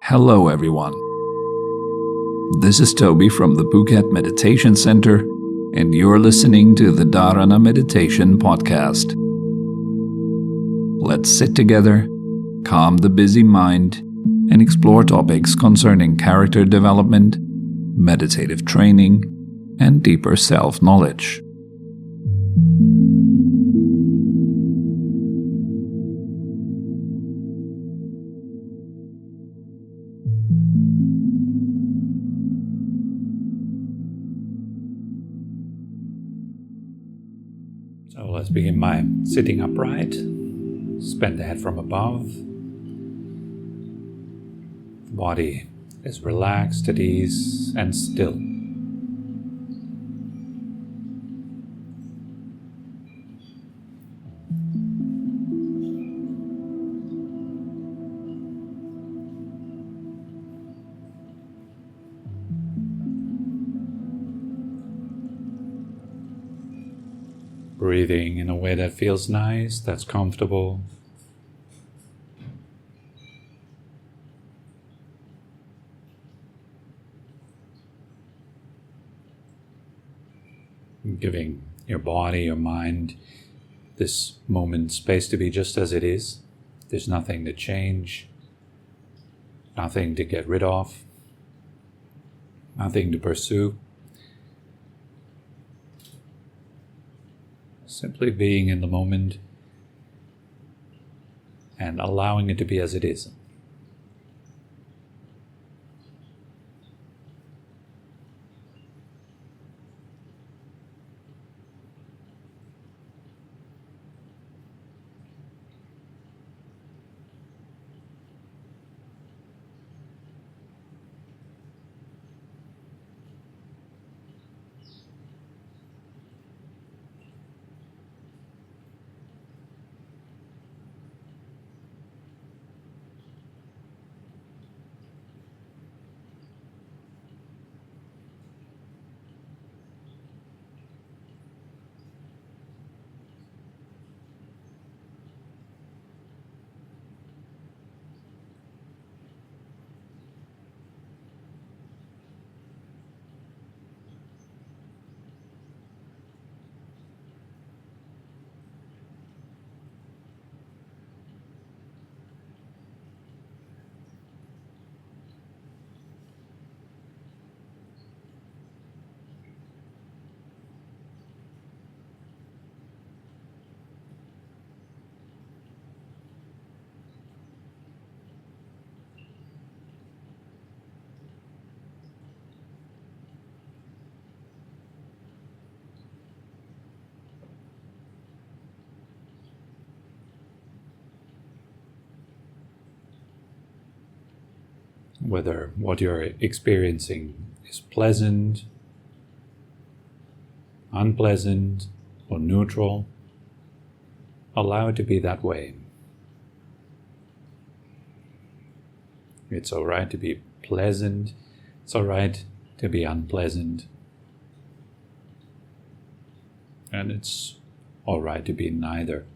Hello everyone. This is Tobi from the Phuket Meditation Center, and you're listening to the Dharana Meditation Podcast. Let's sit together, calm the busy mind, and explore topics concerning character development, meditative training, and deeper self-knowledge. So let's begin by sitting upright. Spread the head from above. The body is relaxed, at ease, and still. Breathing in a way that feels nice, that's comfortable. Giving your body, your mind, this moment space to be just as it is. There's nothing to change, nothing to get rid of, nothing to pursue. Simply being in the moment and allowing it to be as it is. Whether what you're experiencing is pleasant, unpleasant, or neutral, allow it to be that way. It's all right to be pleasant, it's all right to be unpleasant, and it's all right to be neither.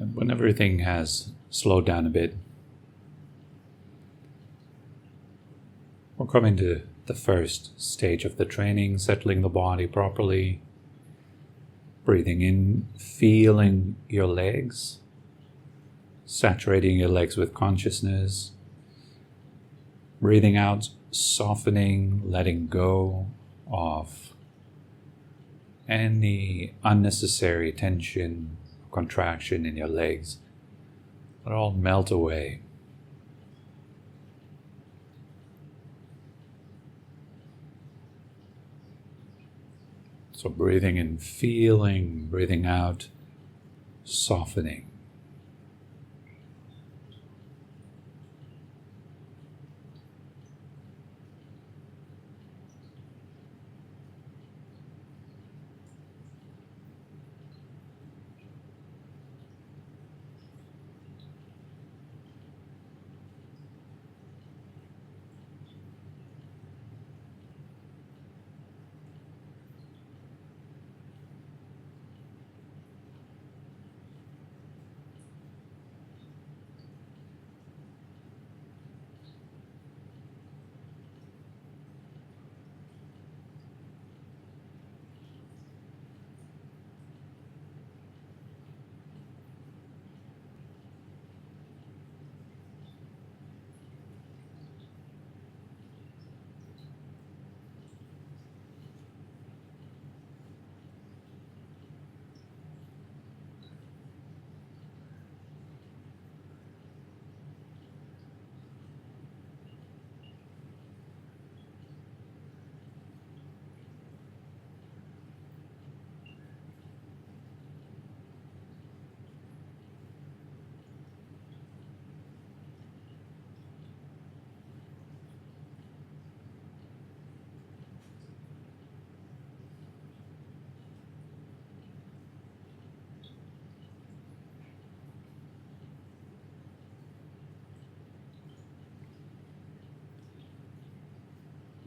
And when everything has slowed down a bit, we're coming to the first stage of the training, settling the body properly, breathing in, feeling your legs, saturating your legs with consciousness, breathing out, softening, letting go of any unnecessary tension, contraction in your legs. Let it all melt away. So breathing in, feeling, breathing out, softening.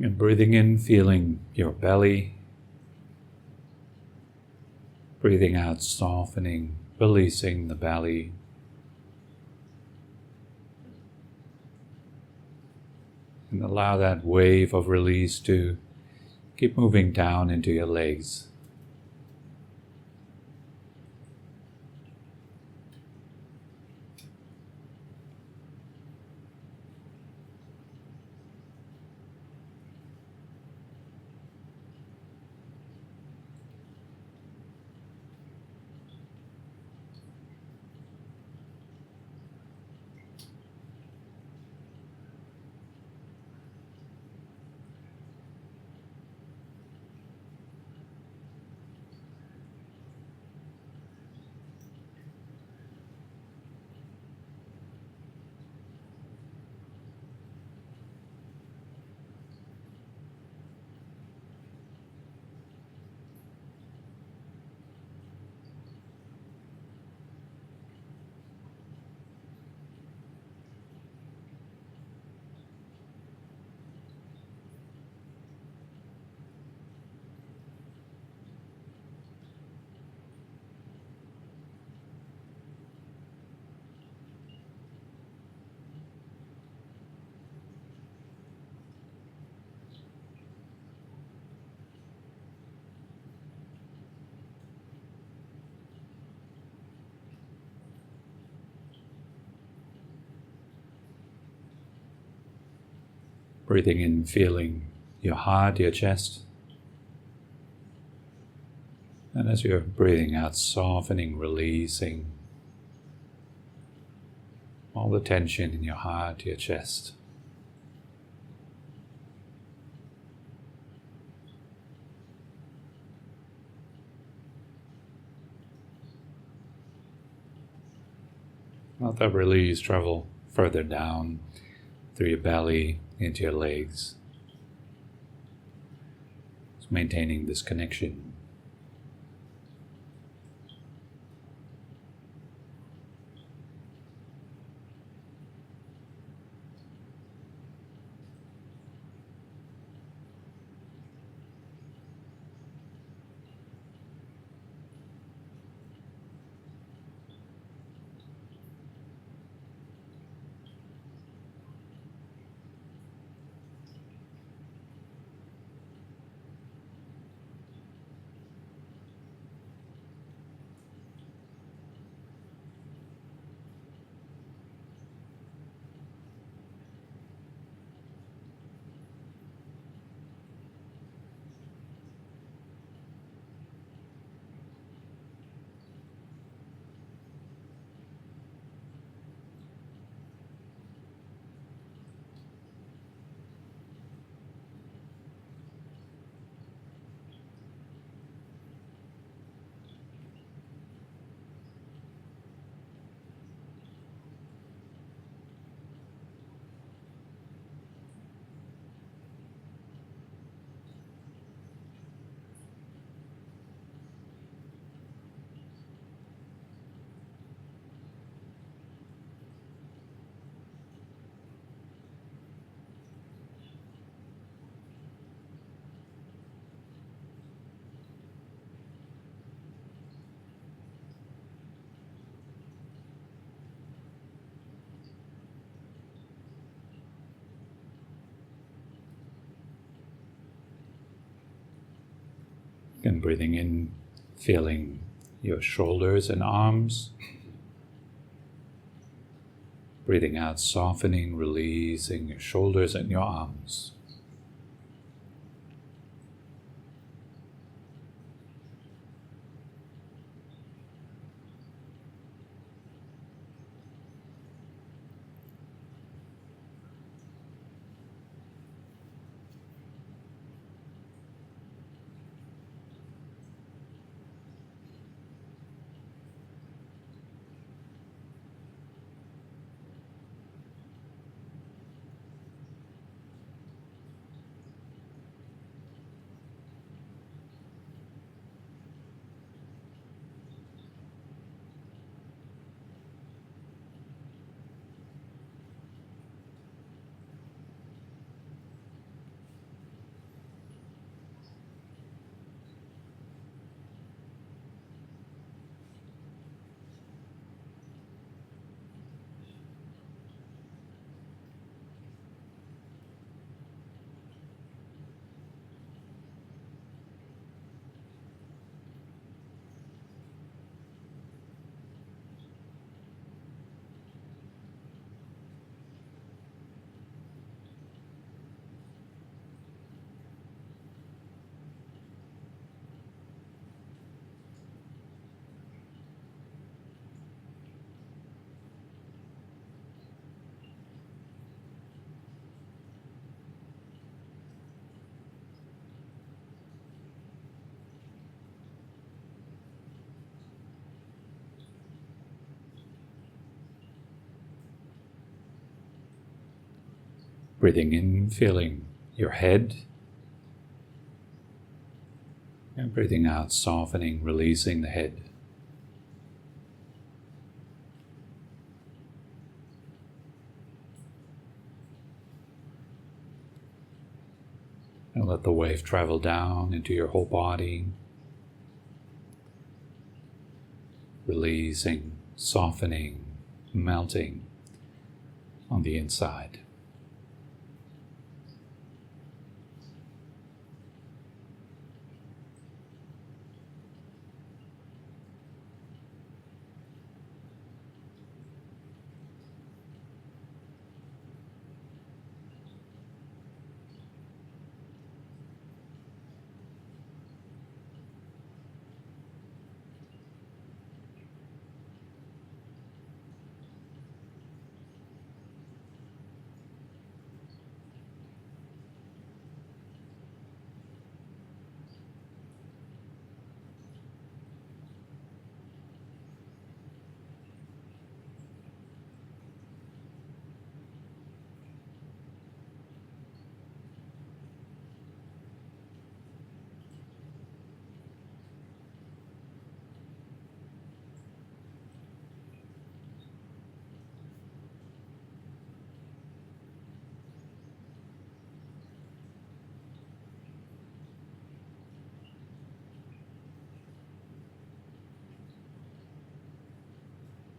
And breathing in, feeling your belly. Breathing out, softening, releasing the belly. And allow that wave of release to keep moving down into your legs. Breathing in, feeling your heart, your chest. And as you're breathing out, softening, releasing all the tension in your heart, your chest. Let that release travel further down through your belly, into your legs. Just maintaining this connection. And breathing in, feeling your shoulders and arms. Breathing out, softening, releasing your shoulders and your arms. Breathing in, feeling your head. And breathing out, softening, releasing the head. And let the wave travel down into your whole body. Releasing, softening, melting on the inside.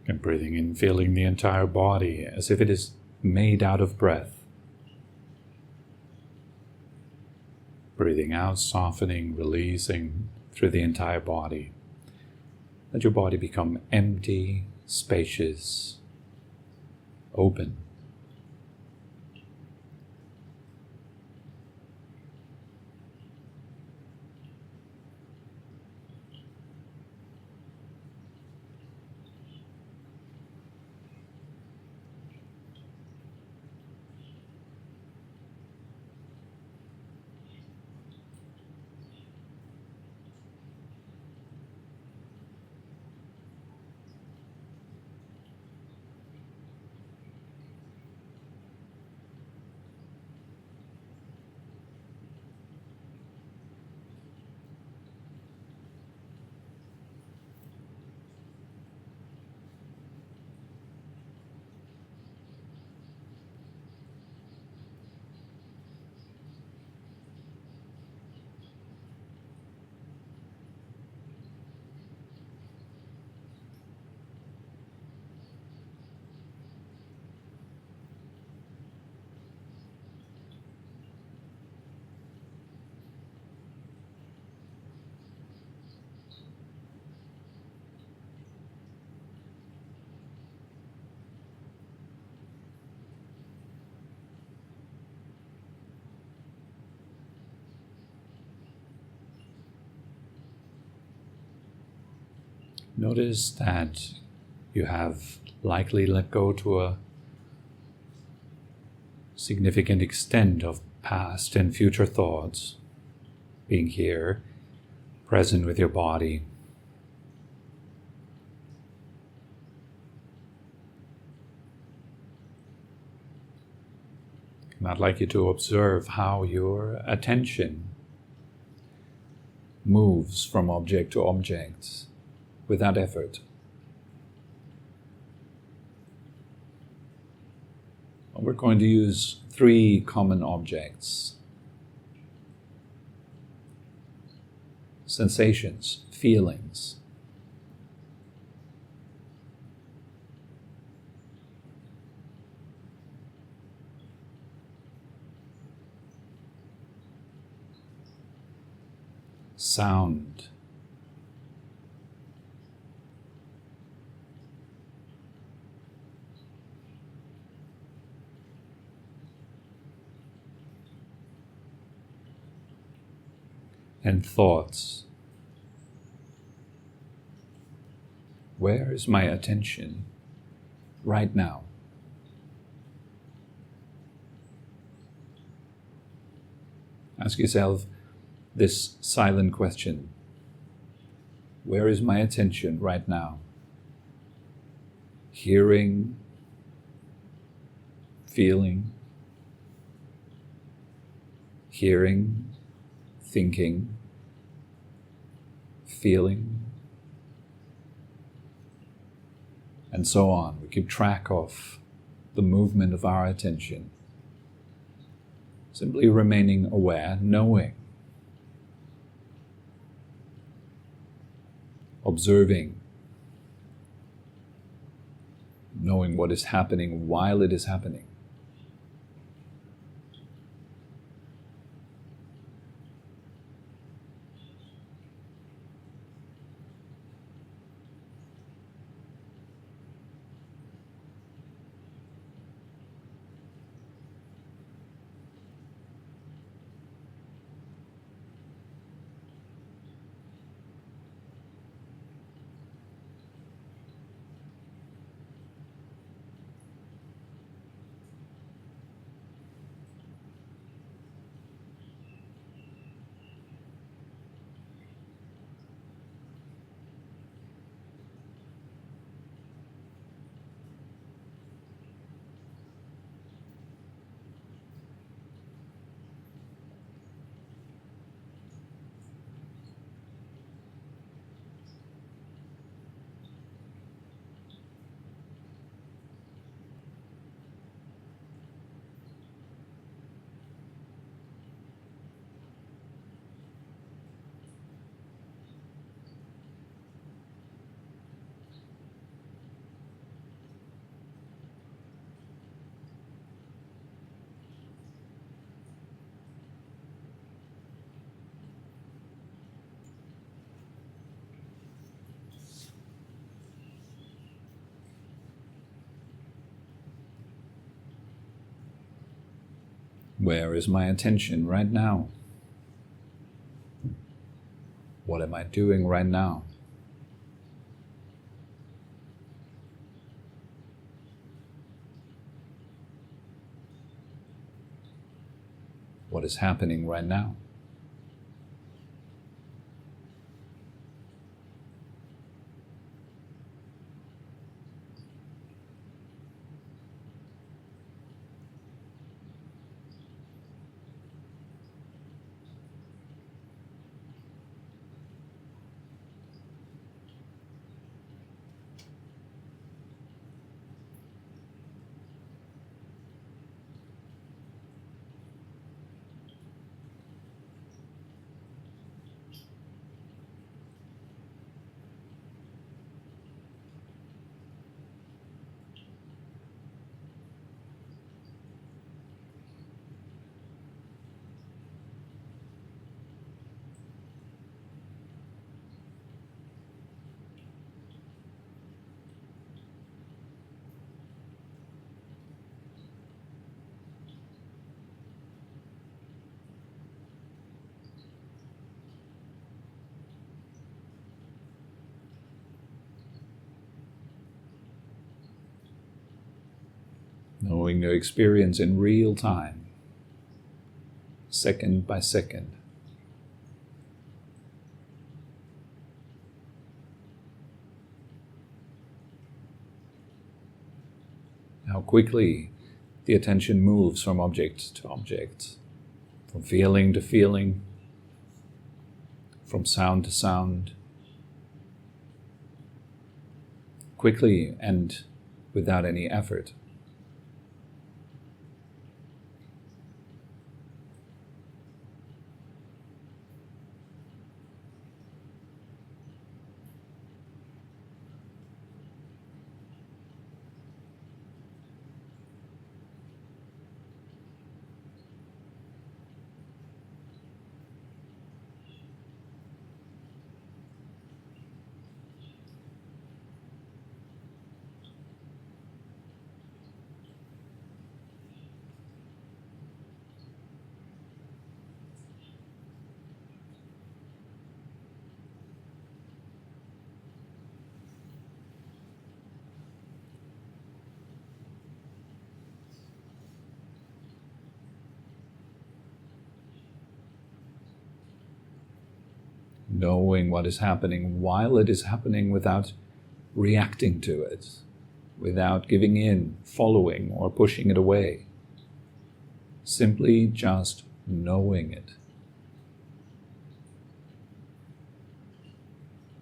And breathing in, feeling the entire body as if it is made out of breath. Breathing out, softening, releasing through the entire body. Let your body become empty, spacious, open. Notice that you have likely let go to a significant extent of past and future thoughts, being here, present with your body. And I'd like you to observe how your attention moves from object to object without effort. We're going to use 3 common objects: sensations, feelings, sound, and thoughts. Where is my attention right now? Ask yourself this silent question: where is my attention right now? Hearing, feeling, hearing, thinking, feeling, and so on. We keep track of the movement of our attention, simply remaining aware, knowing, observing, knowing what is happening while it is happening. Where is my attention right now? What am I doing right now? What is happening right now? allowing to experience in real time, second by second. How quickly the attention moves from object to object, from feeling to feeling, from sound to sound, quickly and without any effort. Knowing what is happening while it is happening without reacting to it, without giving in, following, or pushing it away. Simply just knowing it.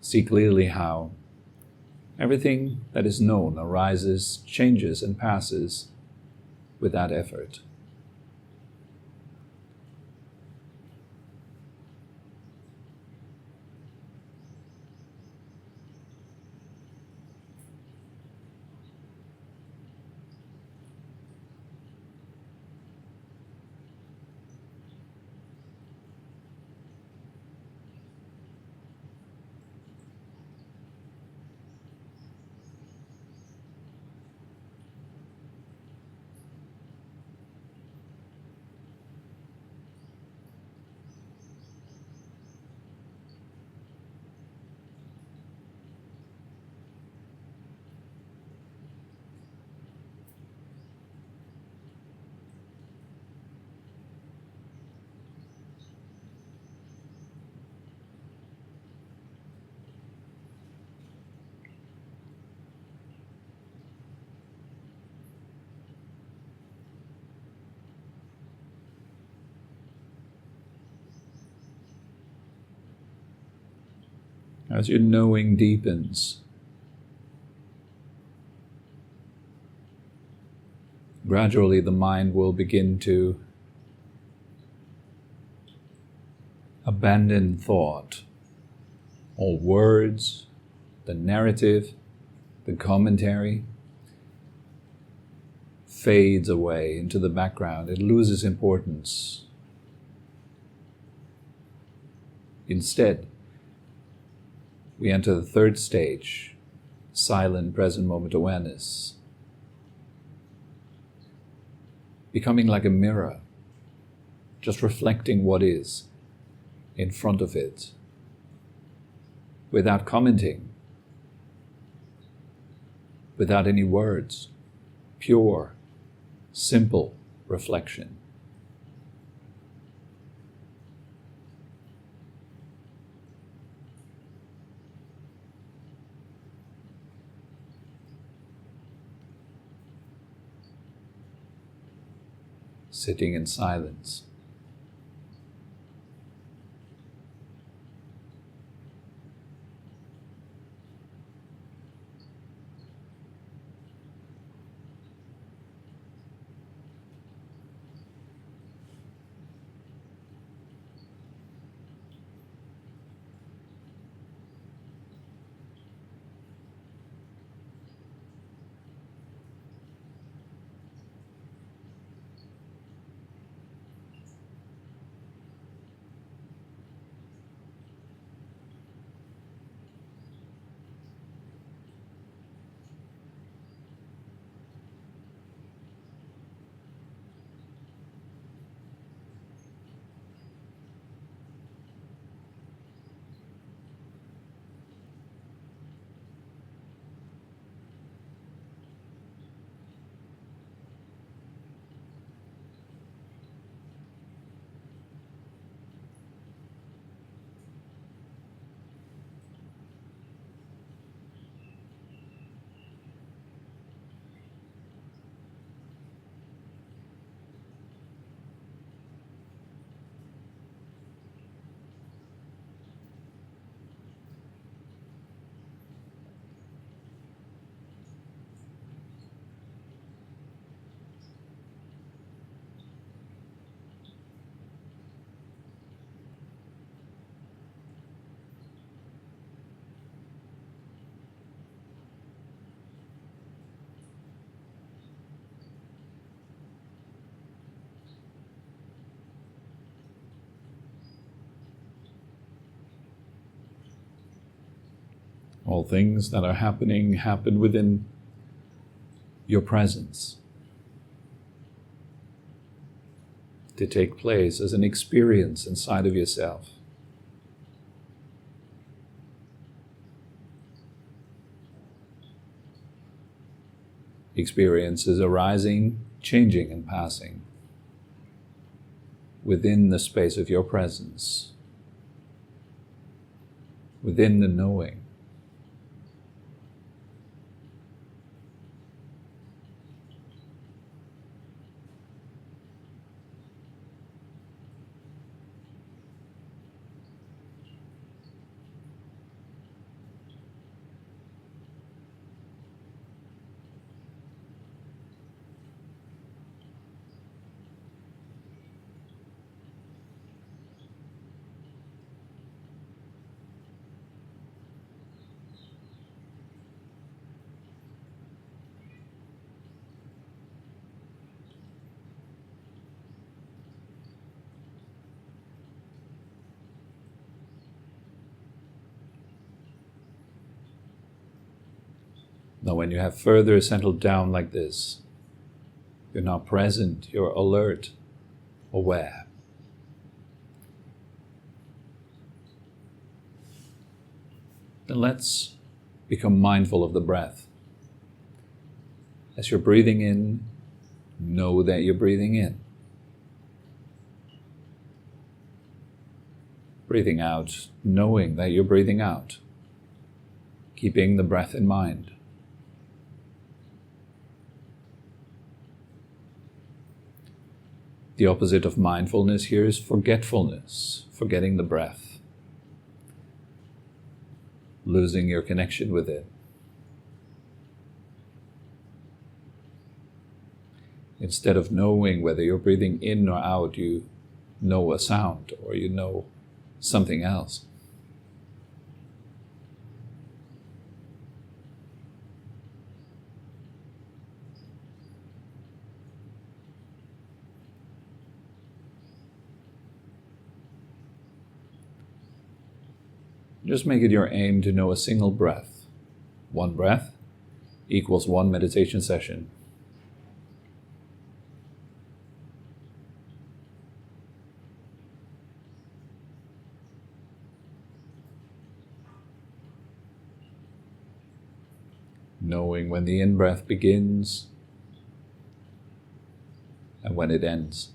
See clearly how everything that is known arises, changes, and passes without effort. As your knowing deepens, gradually the mind will begin to abandon thought. All words, the narrative, the commentary fades away into the background. It loses importance. Instead, we enter the third stage, silent present moment awareness, becoming like a mirror, just reflecting what is in front of it, without commenting, without any words, pure, simple reflection. Sitting in silence. All things that are happening happen within your presence, to take place as an experience inside of yourself. Experiences arising, changing, and passing within the space of your presence, within the knowing. Now, when you have further settled down like this, you're now present, you're alert, aware. Then let's become mindful of the breath. As you're breathing in, know that you're breathing in. Breathing out, knowing that you're breathing out. Keeping the breath in mind. The opposite of mindfulness here is forgetfulness, forgetting the breath, losing your connection with it. Instead of knowing whether you're breathing in or out, you know a sound or you know something else. Just make it your aim to know a single breath. One breath equals one meditation session. Knowing when the in-breath begins and when it ends.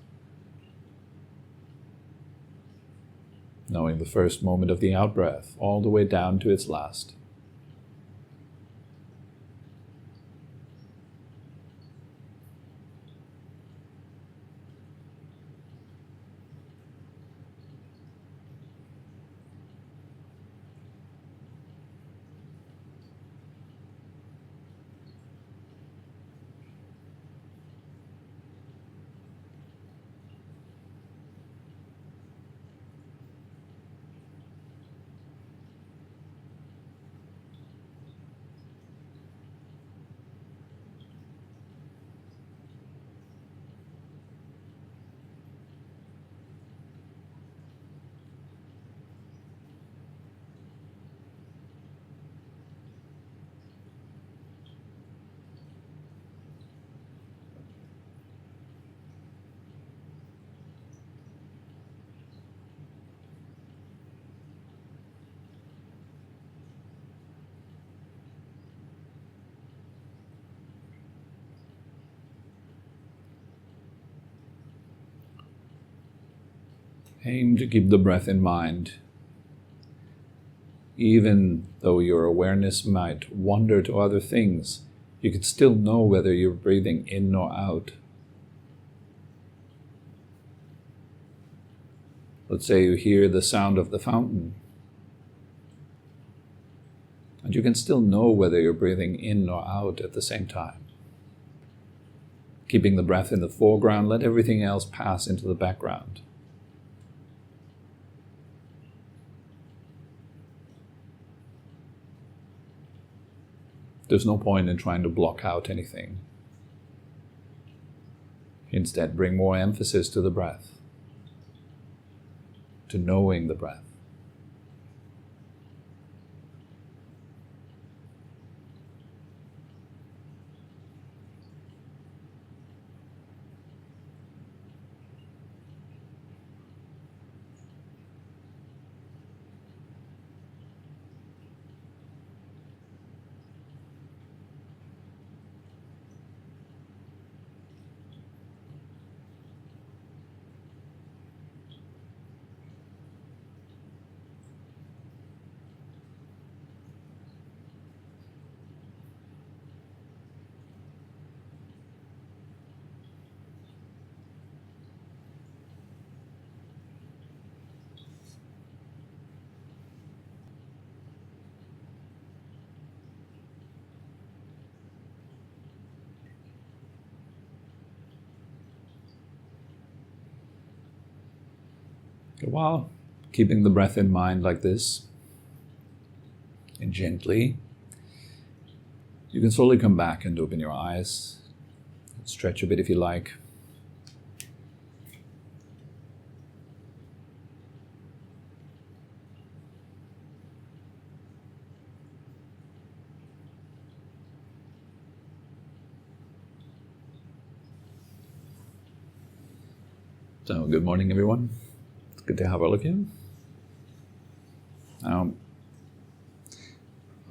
Knowing the first moment of the out-breath all the way down to its last. Aim to keep the breath in mind, even though your awareness might wander to other things. You can still know whether you're breathing in or out. Let's say you hear the sound of the fountain, and you can still know whether you're breathing in or out at the same time. Keeping the breath in the foreground, let everything else pass into the background. There's no point in trying to block out anything. Instead, bring more emphasis to the breath, to knowing the breath. While keeping the breath in mind like this, and gently, you can slowly come back and open your eyes. Stretch a bit if you like. So, good morning, everyone. It's good to have all of you.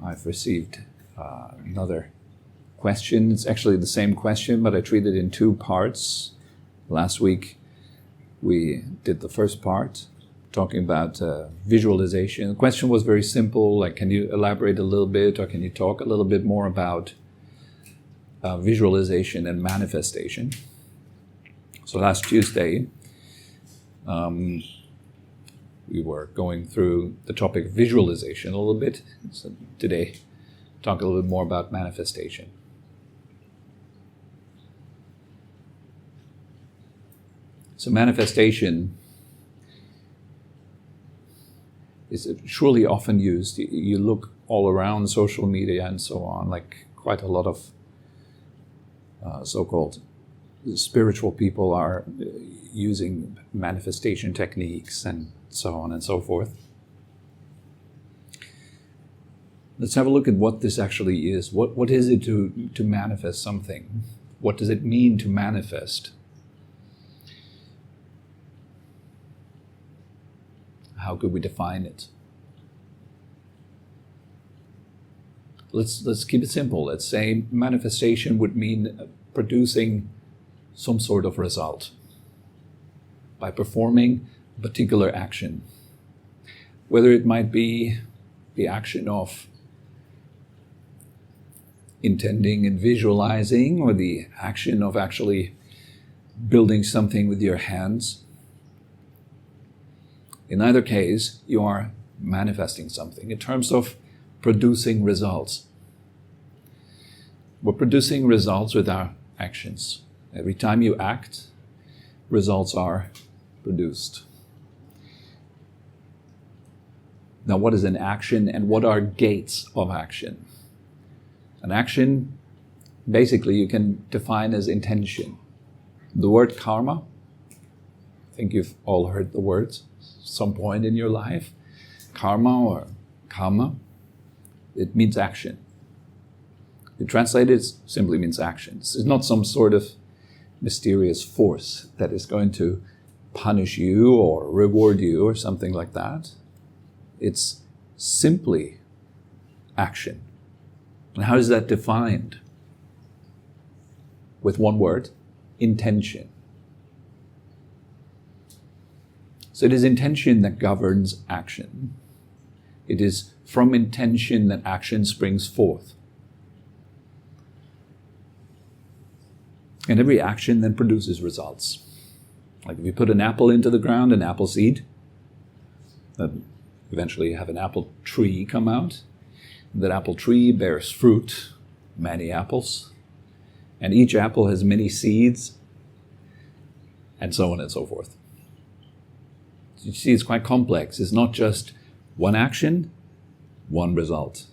I've received another question. It's actually the same question, but I treat it in two parts. Last week, we did the first part, talking about visualization. The question was very simple, like, can you elaborate a little bit, or can you talk a little bit more about visualization and manifestation? So last Tuesday, we were going through the topic visualization a little bit. So today, talk a little bit more about manifestation. So manifestation is surely often used. You look all around social media and so on, like quite a lot of so-called spiritual people are using manifestation techniques and so on and so forth. Let's have a look at what this actually is. What is it to manifest something? What does it mean to manifest? How could we define it? Let's keep it simple. Let's say manifestation would mean producing some sort of result by performing a particular action. Whether it might be the action of intending and visualizing, or the action of actually building something with your hands. In either case, you are manifesting something in terms of producing results. We're producing results with our actions. Every time you act, results are produced. Now, what is an action and what are gates of action? An action, basically, you can define as intention. The word karma, I think you've all heard the words some point in your life. Karma or kama, it means action. It translated simply means actions. It's not some sort of mysterious force that is going to punish you or reward you or something like that. It's simply action. And how is that defined? With one word, intention. So it is intention that governs action. It is from intention that action springs forth. And every action then produces results. Like if you put an apple into the ground, an apple seed, then eventually you have an apple tree come out. That apple tree bears fruit, many apples, and each apple has many seeds, and so on and so forth. You see, it's quite complex. It's not just one action, one result.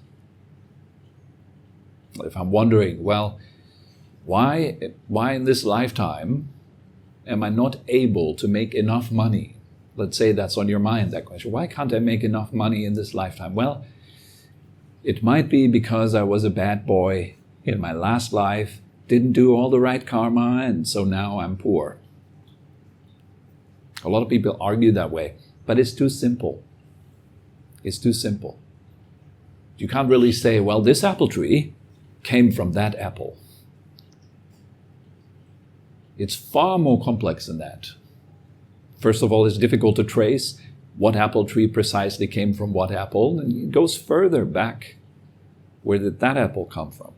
If I'm wondering, well, why in this lifetime am I not able to make enough money? Let's say that's on your mind, that question. Why can't I make enough money in this lifetime? Well, it might be because I was a bad boy in my last life, didn't do all the right karma, and so now I'm poor. A lot of people argue that way, but it's too simple. It's too simple. You can't really say, well, this apple tree came from that apple. It's far more complex than that. First of all, it's difficult to trace what apple tree precisely came from what apple, and it goes further back. Where did that apple come from?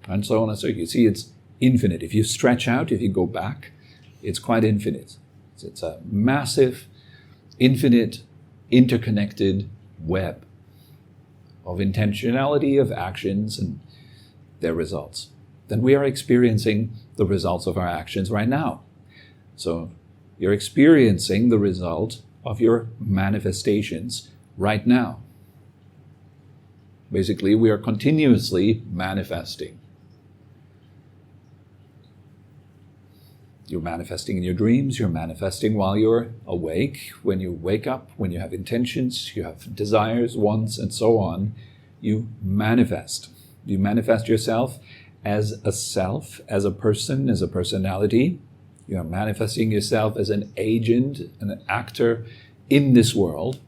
And so on and so on. You see, it's infinite. If you stretch out, if you go back, it's quite infinite. It's a massive, infinite, interconnected web of intentionality, of actions, and their results. Then we are experiencing the results of our actions right now. So You're experiencing the result of your manifestations right now. Basically, we are continuously manifesting. You're manifesting in your dreams, you're manifesting while you're awake, when you wake up, when you have intentions, you have desires, wants, and so on. You manifest. You manifest yourself as a self, as a person, as a personality. You are manifesting yourself as an agent, an actor in this world,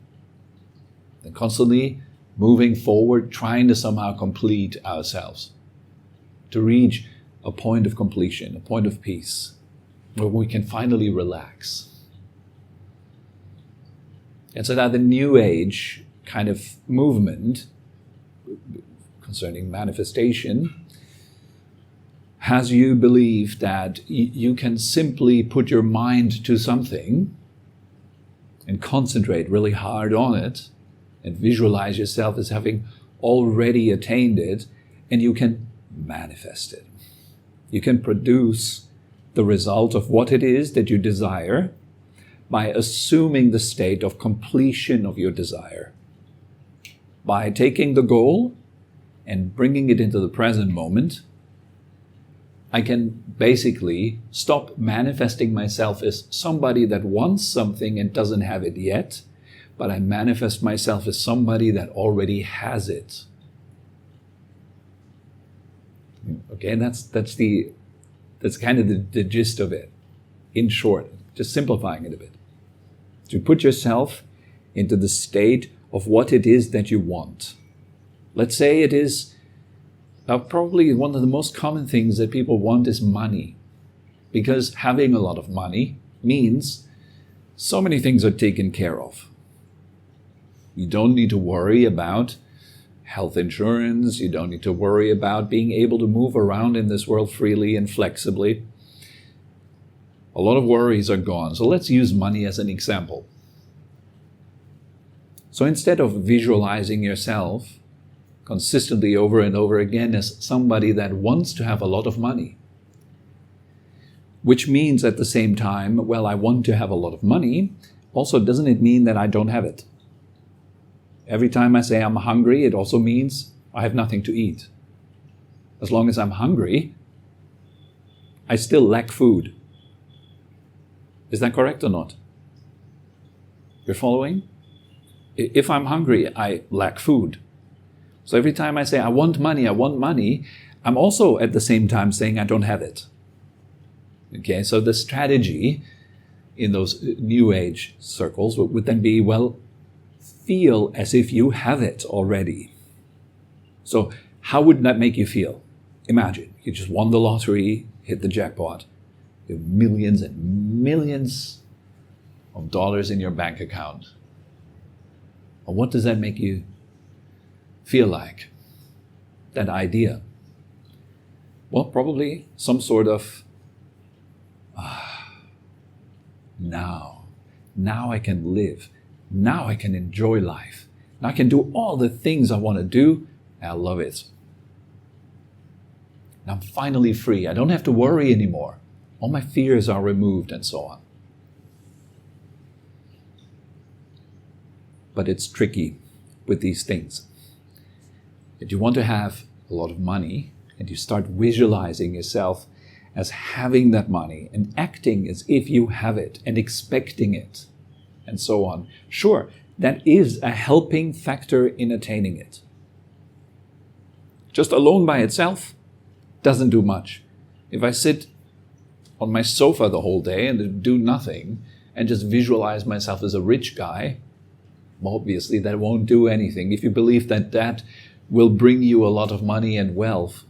and constantly moving forward, trying to somehow complete ourselves, to reach a point of completion, a point of peace, where we can finally relax. And so that the New Age kind of movement concerning manifestation has you believe that you can simply put your mind to something and concentrate really hard on it and visualize yourself as having already attained it, and you can manifest it. You can produce the result of what it is that you desire by assuming the state of completion of your desire. By taking the goal and bringing it into the present moment, I can basically stop manifesting myself as somebody that wants something and doesn't have it yet, but I manifest myself as somebody that already has it. Okay, that's kind of the gist of it. In short, just simplifying it a bit. To put yourself into the state of what it is that you want. Let's say it is probably one of the most common things that people want is money. Because having a lot of money means so many things are taken care of. You don't need to worry about health insurance. You don't need to worry about being able to move around in this world freely and flexibly. A lot of worries are gone. So let's use money as an example. So instead of visualizing yourself consistently over and over again as somebody that wants to have a lot of money, which means at the same time, well, I want to have a lot of money, also doesn't it mean that I don't have it? Every time I say I'm hungry, it also means I have nothing to eat. As long as I'm hungry, I still lack food. Is that correct or not? You're following? If I'm hungry, I lack food. So every time I say I want money, I'm also at the same time saying I don't have it. Okay, so the strategy in those New Age circles would then be, well, feel as if you have it already. So how would that make you feel? Imagine you just won the lottery, hit the jackpot. You have millions and millions of dollars in your bank account. And what does that make you feel like? That idea? Well, probably some sort of, now I can live. Now I can enjoy life. Now I can do all the things I want to do, and I love it. Now I'm finally free. I don't have to worry anymore. All my fears are removed and so on. But it's tricky with these things. If you want to have a lot of money and you start visualizing yourself as having that money and acting as if you have it and expecting it and so on, sure, that is a helping factor in attaining it. Just alone by itself doesn't do much. If I sit on my sofa the whole day and do nothing and just visualize myself as a rich guy, well, obviously that won't do anything. If you believe that that will bring you a lot of money and wealth,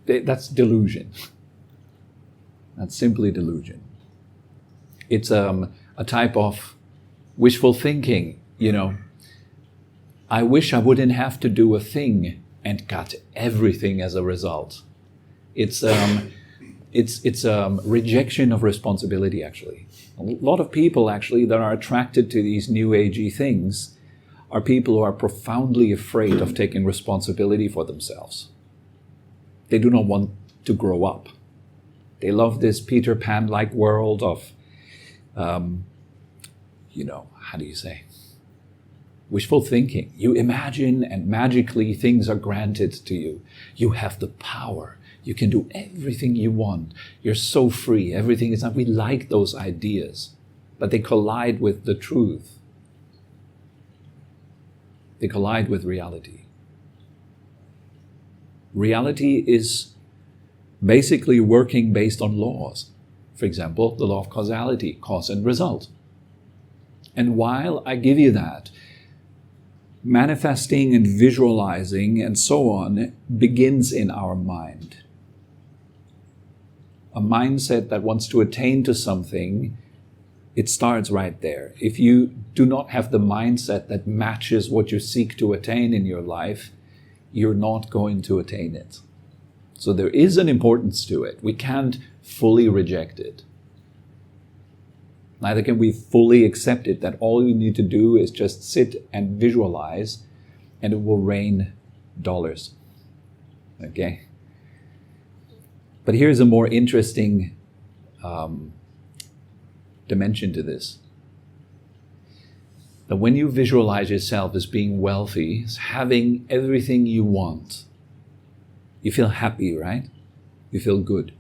that's delusion. That's simply delusion. It's a type of wishful thinking, I wish I wouldn't have to do a thing and got everything as a result. It's rejection of responsibility, actually. A lot of people, actually, that are attracted to these new agey things are people who are profoundly afraid of taking responsibility for themselves. They do not want to grow up. They love this Peter Pan-like world of, how do you say? Wishful thinking. You imagine and magically things are granted to you. You have the power. You can do everything you want. You're so free. Everything is not. We like those ideas, but they collide with the truth. They collide with reality. Reality is basically working based on laws. For example, the law of causality, cause and result. And while I give you that, manifesting and visualizing and so on begins in our mind. A mindset that wants to attain to something, it starts right there. If you do not have the mindset that matches what you seek to attain in your life, you're not going to attain it. So there is an importance to it. We can't fully reject it. Neither can we fully accept it, that all you need to do is just sit and visualize and it will rain dollars. Okay? But here's a more interesting dimension to this. That when you visualize yourself as being wealthy, as having everything you want, you feel happy, right? You feel good.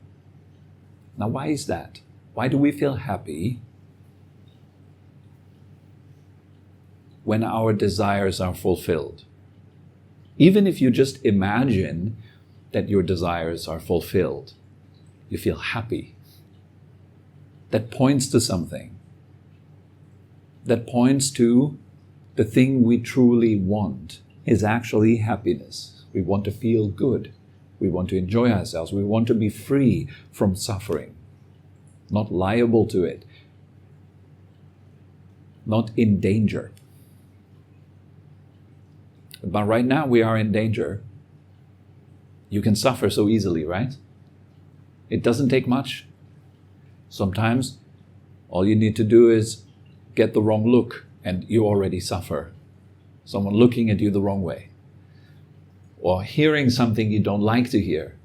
Now, why is that? Why do we feel happy when our desires are fulfilled? Even if you just imagine that your desires are fulfilled, you feel happy. That points to something. That points to the thing we truly want is actually happiness. We want to feel good. We want to enjoy ourselves. We want to be free from suffering, not liable to it, not in danger. But right now we are in danger. You can suffer so easily, right? It doesn't take much. Sometimes all you need to do is get the wrong look and you already suffer. Someone looking at you the wrong way. Or hearing something you don't like to hear.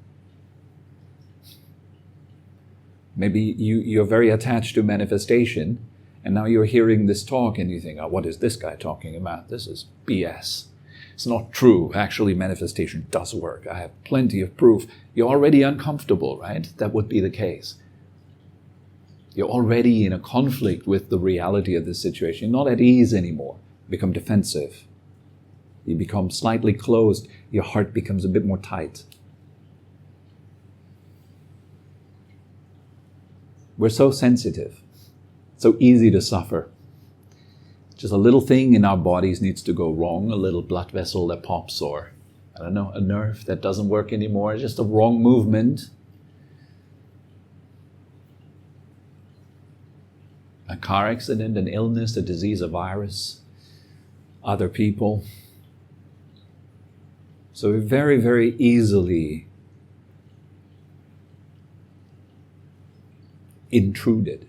Maybe you're very attached to manifestation and now you're hearing this talk and you think, oh, what is this guy talking about? This is BS. It's not true. Actually, manifestation does work. I have plenty of proof. You're already uncomfortable, right? That would be the case. You're already in a conflict with the reality of this situation. You're not at ease anymore. You become defensive. You become slightly closed. Your heart becomes a bit more tight. We're so sensitive. So easy to suffer. Just a little thing in our bodies needs to go wrong, a little blood vessel that pops, or, I don't know, a nerve that doesn't work anymore, just a wrong movement. A car accident, an illness, a disease, a virus, other people. So we very, very easily intruded.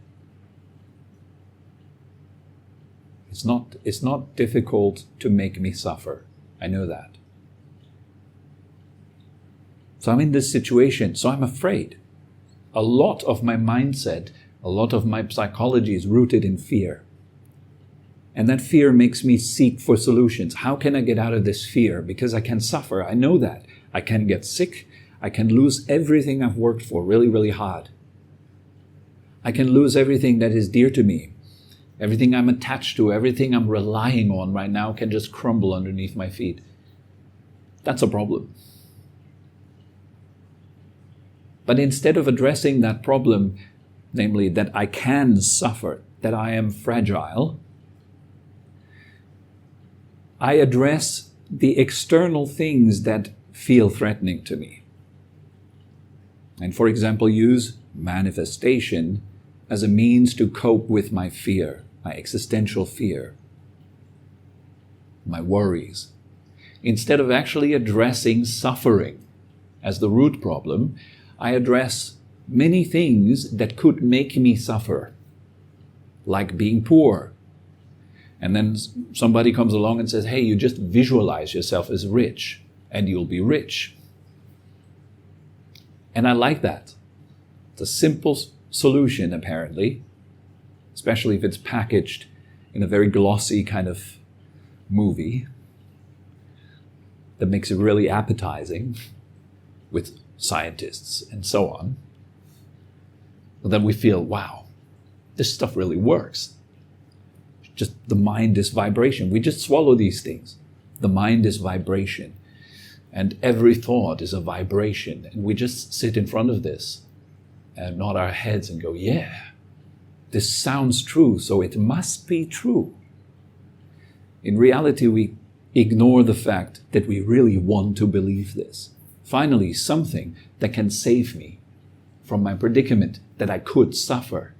It's not difficult to make me suffer. I know that. So I'm in this situation, so I'm afraid. A lot of my mindset, a lot of my psychology is rooted in fear. And that fear makes me seek for solutions. How can I get out of this fear? Because I can suffer. I know that. I can get sick. I can lose everything I've worked for really, really hard. I can lose everything that is dear to me. Everything I'm attached to, everything I'm relying on right now can just crumble underneath my feet. That's a problem. But instead of addressing that problem, namely that I can suffer, that I am fragile, I address the external things that feel threatening to me. And for example, use manifestation as a means to cope with my fear, my existential fear, my worries. Instead of actually addressing suffering as the root problem, I address many things that could make me suffer, like being poor. And then somebody comes along and says, hey, you just visualize yourself as rich and you'll be rich. And I like that. It's a simple solution, apparently, especially if it's packaged in a very glossy kind of movie that makes it really appetizing with scientists and so on. But then we feel, wow, this stuff really works. Just the mind is vibration. We just swallow these things. The mind is vibration. And every thought is a vibration. And we just sit in front of this and nod our heads and go, yeah, this sounds true, so it must be true. In reality, we ignore the fact that we really want to believe this. Finally, something that can save me from my predicament that I could suffer.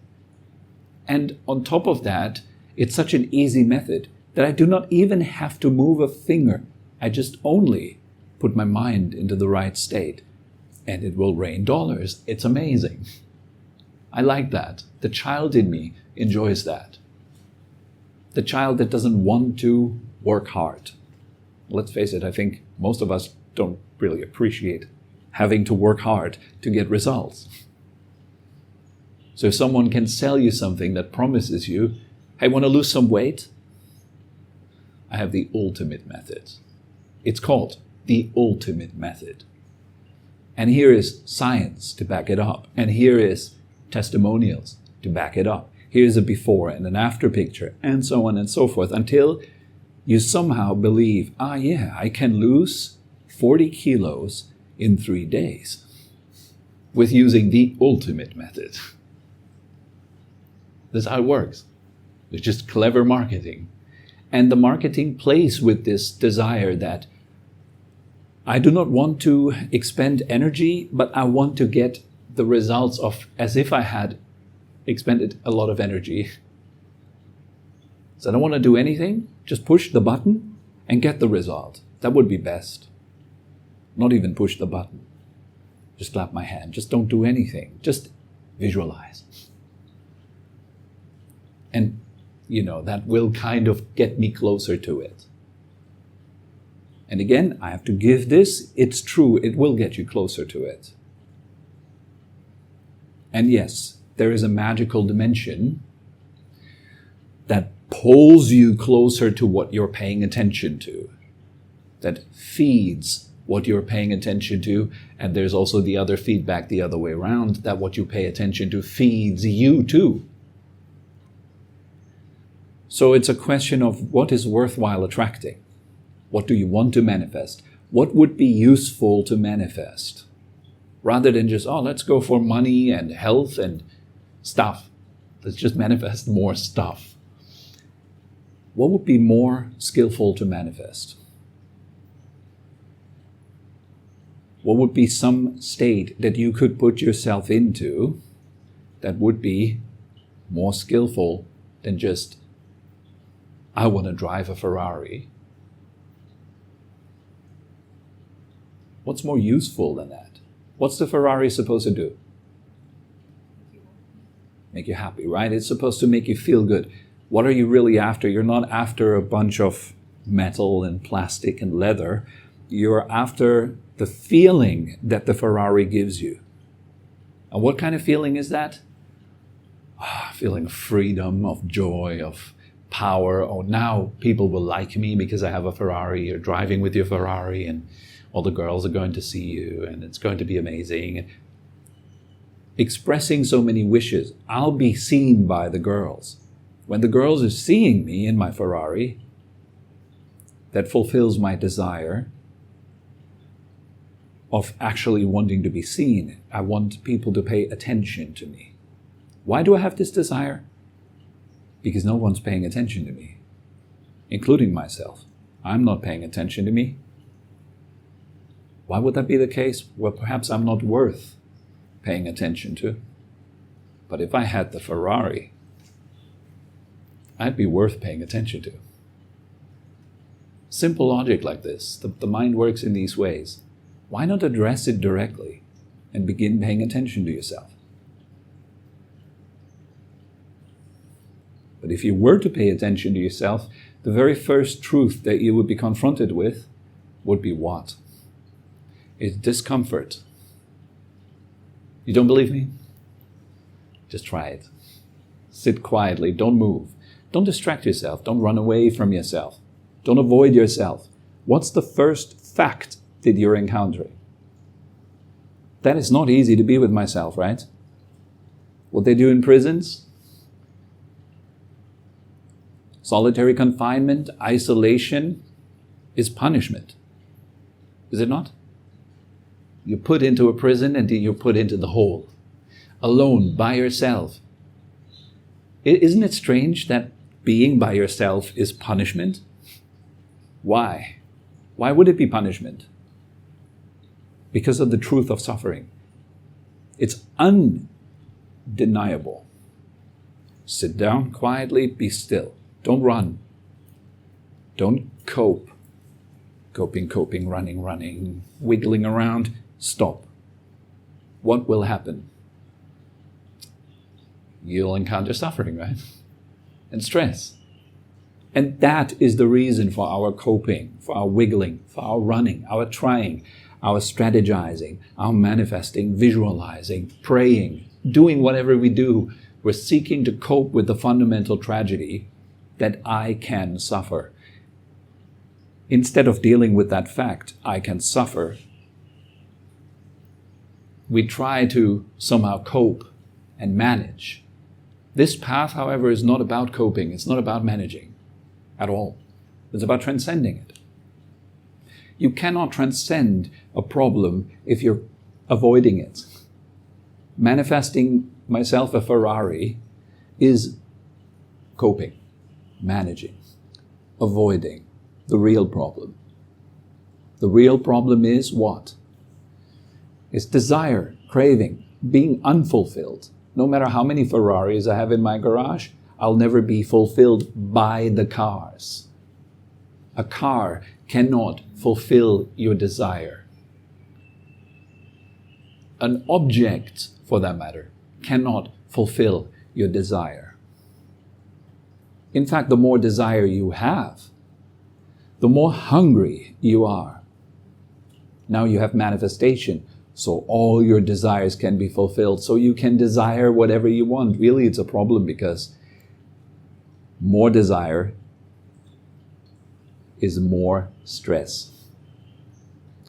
And on top of that, it's such an easy method that I do not even have to move a finger. I just only put my mind into the right state, and it will rain dollars. It's amazing. I like that. The child in me enjoys that. The child that doesn't want to work hard. Let's face it, I think most of us don't really appreciate having to work hard to get results. So if someone can sell you something that promises you, hey, want to lose some weight? I have the ultimate method. It's called the ultimate method. And here is science to back it up. And here is testimonials to back it up. Here's a before and an after picture, and so on and so forth, until you somehow believe, yeah, I can lose 40 kilos in 3 days with using the ultimate method. That's how it works. It's just clever marketing. And the marketing plays with this desire that I do not want to expend energy, but I want to get the results of as if I had expended a lot of energy. So I don't want to do anything, just push the button and get the result. That would be best. Not even push the button. Just clap my hand. Just don't do anything. Just visualize. And, that will kind of get me closer to it. And again, I have to give this. It's true. It will get you closer to it. And yes, there is a magical dimension that pulls you closer to what you're paying attention to, that feeds what you're paying attention to. And there's also the other feedback the other way around, that what you pay attention to feeds you too. So it's a question of what is worthwhile attracting. What do you want to manifest? What would be useful to manifest? Rather than just, let's go for money and health and stuff. Let's just manifest more stuff. What would be more skillful to manifest? What would be some state that you could put yourself into that would be more skillful than just, I want to drive a Ferrari? What's more useful than that? What's the Ferrari supposed to do? Make you happy, right? It's supposed to make you feel good. What are you really after? You're not after a bunch of metal and plastic and leather. You're after the feeling that the Ferrari gives you. And what kind of feeling is that? Feeling of freedom, of joy, of power. Now people will like me because I have a Ferrari. You're driving with your Ferrari and all the girls are going to see you and it's going to be amazing. Expressing so many wishes. I'll be seen by the girls. When the girls are seeing me in my Ferrari, that fulfills my desire of actually wanting to be seen. I want people to pay attention to me. Why do I have this desire? Because no one's paying attention to me, including myself. I'm not paying attention to me. Why would that be the case? Well, perhaps I'm not worth paying attention to. But if I had the Ferrari, I'd be worth paying attention to. Simple logic like this. The mind works in these ways. Why not address it directly and begin paying attention to yourself? But if you were to pay attention to yourself, the very first truth that you would be confronted with would be what? It's discomfort. You don't believe me? Just try it. Sit quietly, don't move. Don't distract yourself, don't run away from yourself. Don't avoid yourself. What's the first fact that you're encountering? That is not easy to be with myself, right? What they do in prisons? Solitary confinement, isolation is punishment. Is it not? You're put into a prison and you're put into the hole. Alone, by yourself. Isn't it strange that being by yourself is punishment? Why? Why would it be punishment? Because of the truth of suffering. It's undeniable. Sit down quietly, be still. Don't run. Don't cope. Coping, running, wiggling around. Stop. What will happen? You'll encounter suffering, right? And stress. And that is the reason for our coping, for our wiggling, for our running, our trying, our strategizing, our manifesting, visualizing, praying, doing whatever we do. We're seeking to cope with the fundamental tragedy that I can suffer. Instead of dealing with that fact, I can suffer, we try to somehow cope and manage. This path, however, is not about coping. It's not about managing at all. It's about transcending it. You cannot transcend a problem if you're avoiding it. Manifesting myself a Ferrari is coping, managing, avoiding the real problem. The real problem is what? It's desire, craving, being unfulfilled. No matter how many Ferraris I have in my garage, I'll never be fulfilled by the cars. A car cannot fulfill your desire. An object, for that matter, cannot fulfill your desire. In fact, the more desire you have, the more hungry you are. Now you have manifestation, so all your desires can be fulfilled, so you can desire whatever you want. Really, it's a problem because more desire is more stress.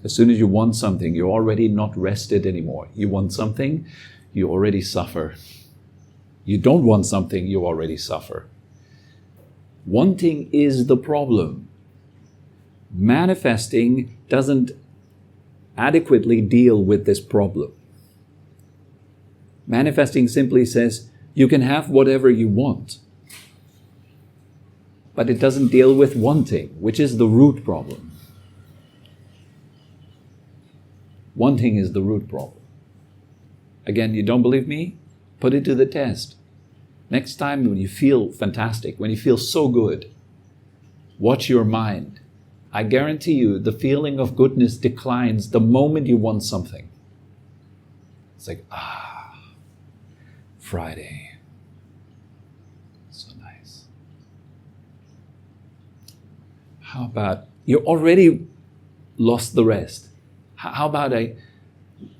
As soon as you want something, you're already not rested anymore. You want something, you already suffer. You don't want something, you already suffer. Wanting is the problem. Manifesting doesn't adequately deal with this problem. Manifesting simply says, you can have whatever you want. But it doesn't deal with wanting, which is the root problem. Wanting is the root problem. Again, you don't believe me? Put it to the test. Next time when you feel fantastic, when you feel so good, watch your mind. I guarantee you the feeling of goodness declines the moment you want something. It's like, Friday. So nice. How about, you already lost the rest. How about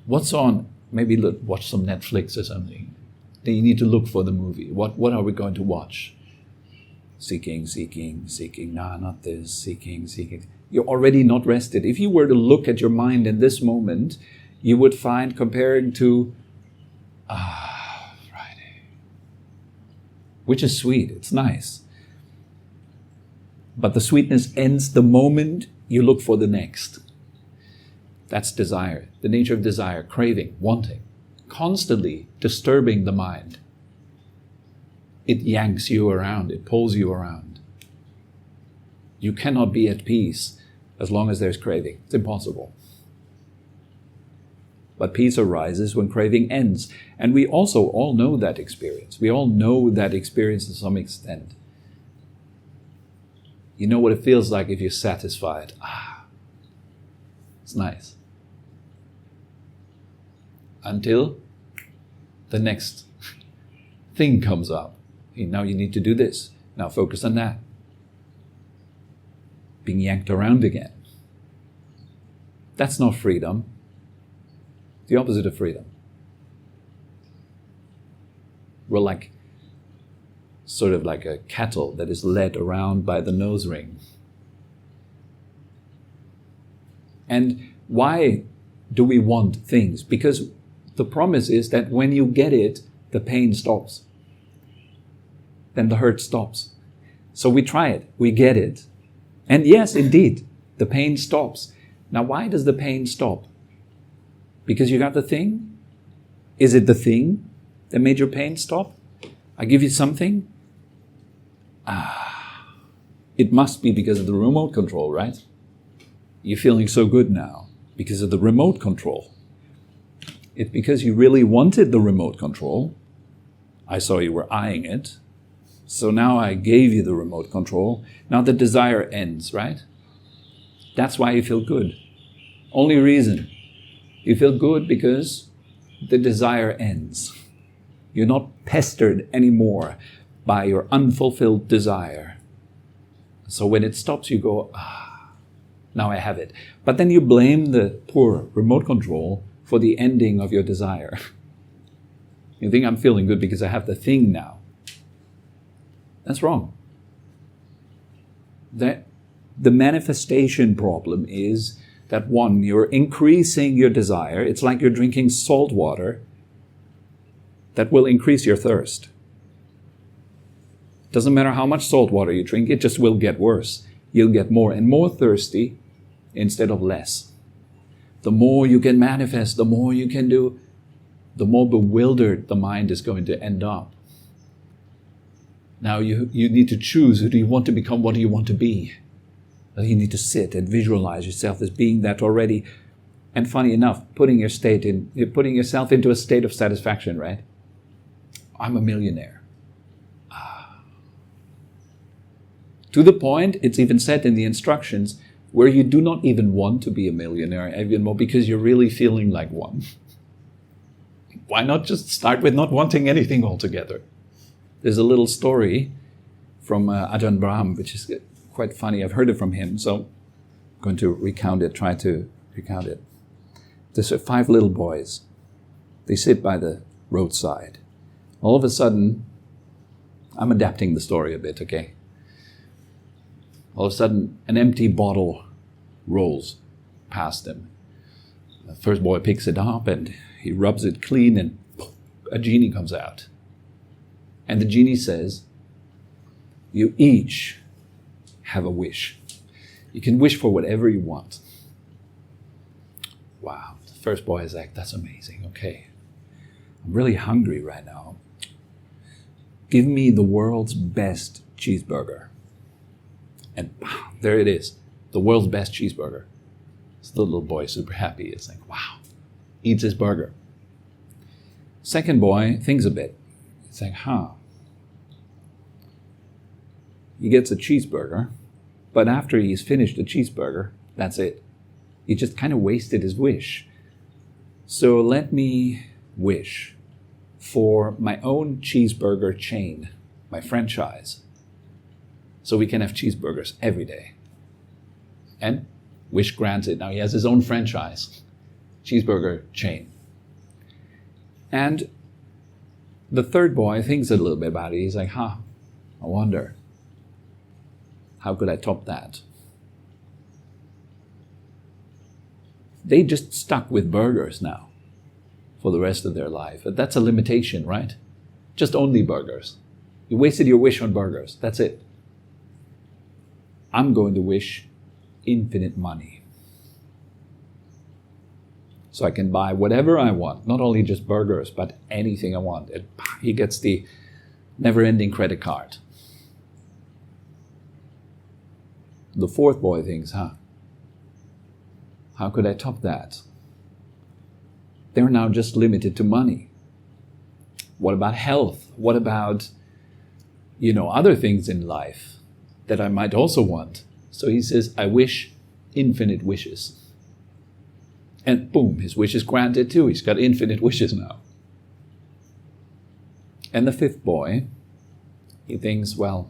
what's on? Maybe watch some Netflix or something. Then you need to look for the movie. What are we going to watch? Seeking. Nah, not this. Seeking. You're already not rested. If you were to look at your mind in this moment, you would find comparing to, Friday. Which is sweet. It's nice. But the sweetness ends the moment you look for the next. That's desire. The nature of desire, craving, wanting, constantly disturbing the mind. It yanks you around, it pulls you around. You cannot be at peace as long as there's craving. It's impossible. But peace arises when craving ends. And we also all know that experience. We all know that experience to some extent. You know what it feels like if you're satisfied. It's nice. Until the next thing comes up. Now you need to do this. Now focus on that. Being yanked around again. That's not freedom. The opposite of freedom. We're like sort of like a cattle that is led around by the nose ring. And why do we want things? Because the promise is that when you get it, the pain stops. Then the hurt stops. So we try it, we get it. And yes, indeed, the pain stops. Now, why does the pain stop? Because you got the thing? Is it the thing that made your pain stop? I give you something? It must be because of the remote control, right? You're feeling so good now because of the remote control. It's because you really wanted the remote control. I saw you were eyeing it. So now I gave you the remote control. Now the desire ends, right? That's why you feel good. Only reason. You feel good because the desire ends. You're not pestered anymore by your unfulfilled desire. So when it stops, you go, now I have it. But then you blame the poor remote control for the ending of your desire. You think I'm feeling good because I have the thing now. That's wrong. The manifestation problem is that one, you're increasing your desire. It's like you're drinking salt water that will increase your thirst. Doesn't matter how much salt water you drink, it just will get worse. You'll get more and more thirsty instead of less. The more you can manifest, the more you can do, the more bewildered the mind is going to end up. Now you need to choose, who do you want to become, what do you want to be? Well, you need to sit and visualize yourself as being that already. And funny enough, putting yourself into a state of satisfaction, right? I'm a millionaire. To the point, it's even said in the instructions, where you do not even want to be a millionaire anymore because you're really feeling like one. Why not just start with not wanting anything altogether? There's a little story from Ajahn Brahm, which is quite funny. I've heard it from him, so I'm going to try to recount it. There's 5 little boys. They sit by the roadside. All of a sudden, I'm adapting the story a bit, okay? All of a sudden, an empty bottle rolls past them. The first boy picks it up and he rubs it clean and a genie comes out. And the genie says, you each have a wish. You can wish for whatever you want. Wow. The first boy is like, that's amazing. Okay. I'm really hungry right now. Give me the world's best cheeseburger. And there it is. The world's best cheeseburger. So the little boy is super happy. It's like, wow. Eats his burger. Second boy thinks a bit. It's like, He gets a cheeseburger, but after he's finished the cheeseburger, that's it. He just kind of wasted his wish. So let me wish for my own cheeseburger chain, my franchise, so we can have cheeseburgers every day. And wish granted. Now he has his own franchise, cheeseburger chain. And the third boy thinks a little bit about it. He's like, I wonder, how could I top that? They just stuck with burgers now for the rest of their life. But that's a limitation, right? Just only burgers. You wasted your wish on burgers. That's it. I'm going to wish infinite money. So I can buy whatever I want, not only just burgers, but anything I want. And he gets the never-ending credit card. The fourth boy thinks, how could I top that? They're now just limited to money. What about health? What about, other things in life that I might also want? So he says, I wish infinite wishes. And boom, his wish is granted too. He's got infinite wishes now. And the fifth boy, he thinks, well,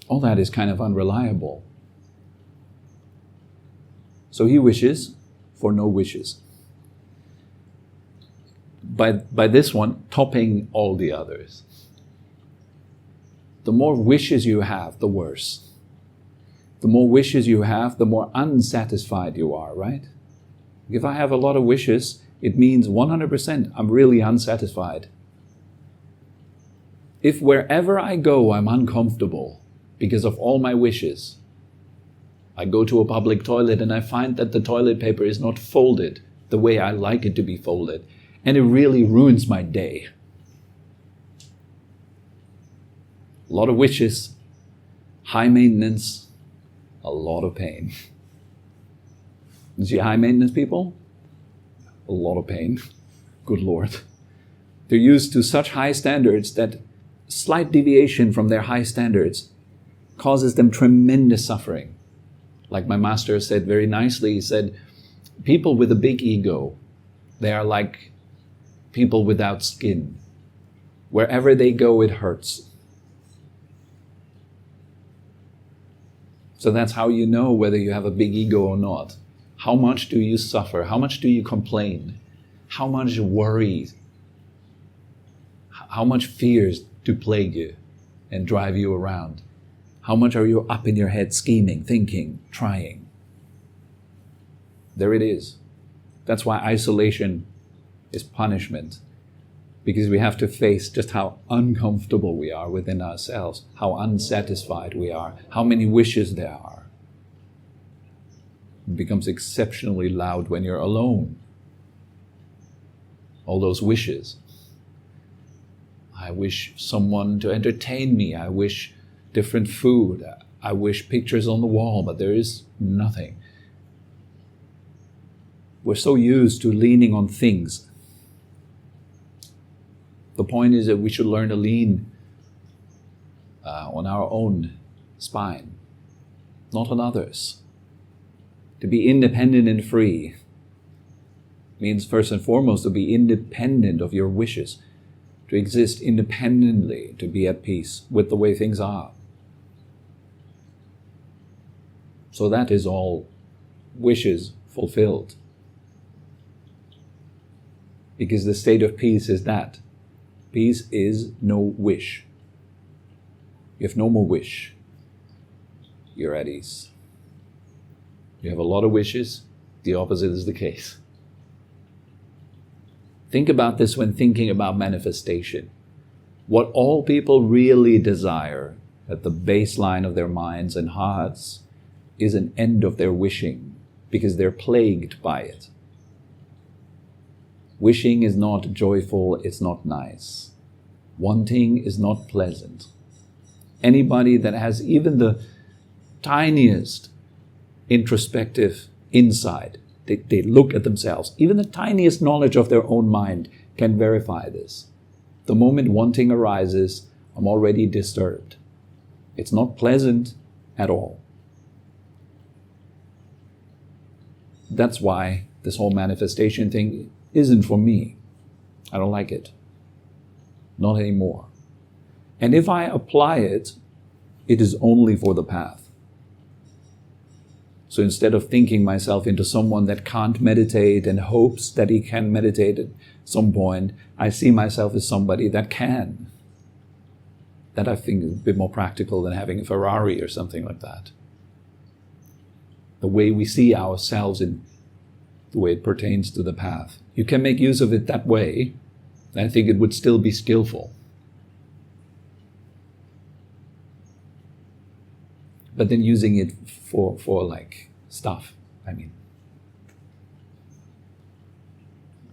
all that is kind of unreliable. So he wishes for no wishes. by this one topping all the others. The more wishes you have, the worse. The more wishes you have, the more unsatisfied you are, right? If I have a lot of wishes, it means 100% I'm really unsatisfied. If wherever I go, I'm uncomfortable because of all my wishes, I go to a public toilet and I find that the toilet paper is not folded the way I like it to be folded, and it really ruins my day. A lot of wishes, high maintenance, a lot of pain. You see high maintenance people? A lot of pain. Good Lord. They're used to such high standards that slight deviation from their high standards causes them tremendous suffering. Like my master said very nicely, he said, people with a big ego, they are like people without skin. Wherever they go, it hurts. So that's how you know whether you have a big ego or not. How much do you suffer? How much do you complain? How much worry? How much fears do plague you and drive you around? How much are you up in your head scheming, thinking, trying? There it is. That's why isolation is punishment. Because we have to face just how uncomfortable we are within ourselves, how unsatisfied we are, how many wishes there are. It becomes exceptionally loud when you're alone. All those wishes. I wish someone to entertain me. I wish different food. I wish pictures on the wall, but there is nothing. We're so used to leaning on things. The point is that we should learn to lean on our own spine, not on others. To be independent and free means first and foremost to be independent of your wishes, to exist independently, to be at peace with the way things are. So that is all wishes fulfilled. Because the state of peace is that. Peace is no wish. You have no more wish. You're at ease. You have a lot of wishes. The opposite is the case. Think about this when thinking about manifestation. What all people really desire at the baseline of their minds and hearts is an end of their wishing, because they're plagued by it. Wishing is not joyful, it's not nice. Wanting is not pleasant. Anybody that has even the tiniest introspective insight, they look at themselves, even the tiniest knowledge of their own mind can verify this. The moment wanting arises, I'm already disturbed. It's not pleasant at all. That's why this whole manifestation thing isn't for me. I don't like it. Not anymore. And if I apply it, it is only for the path. So instead of thinking myself into someone that can't meditate and hopes that he can meditate at some point, I see myself as somebody that can. That I think is a bit more practical than having a Ferrari or something like that. The way we see ourselves in the way it pertains to the path. You can make use of it that way, and I think it would still be skillful. But then using it for like stuff, I mean,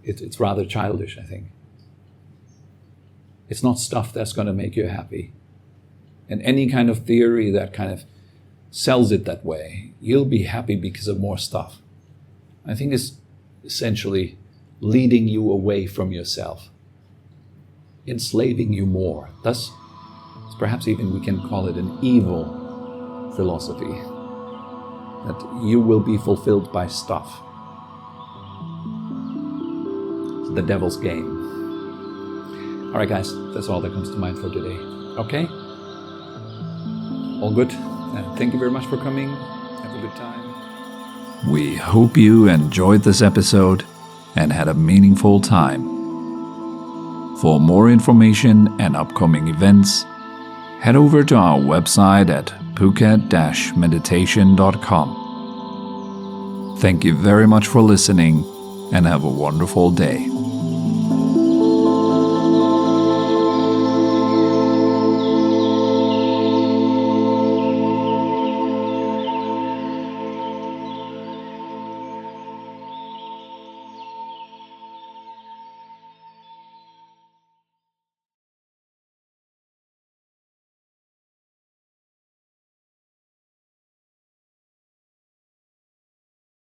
it's rather childish, I think. It's not stuff that's going to make you happy. And any kind of theory that kind of sells it that way, you'll be happy because of more stuff. I think it's essentially leading you away from yourself, enslaving you more. Thus, perhaps even we can call it an evil philosophy, that you will be fulfilled by stuff. It's the devil's game. All right, guys, that's all that comes to mind for today. Okay? All good? And thank you very much for coming. Have a good time. We hope you enjoyed this episode and had a meaningful time. For more information and upcoming events, head over to our website at phuket-meditation.com. Thank you very much for listening and have a wonderful day.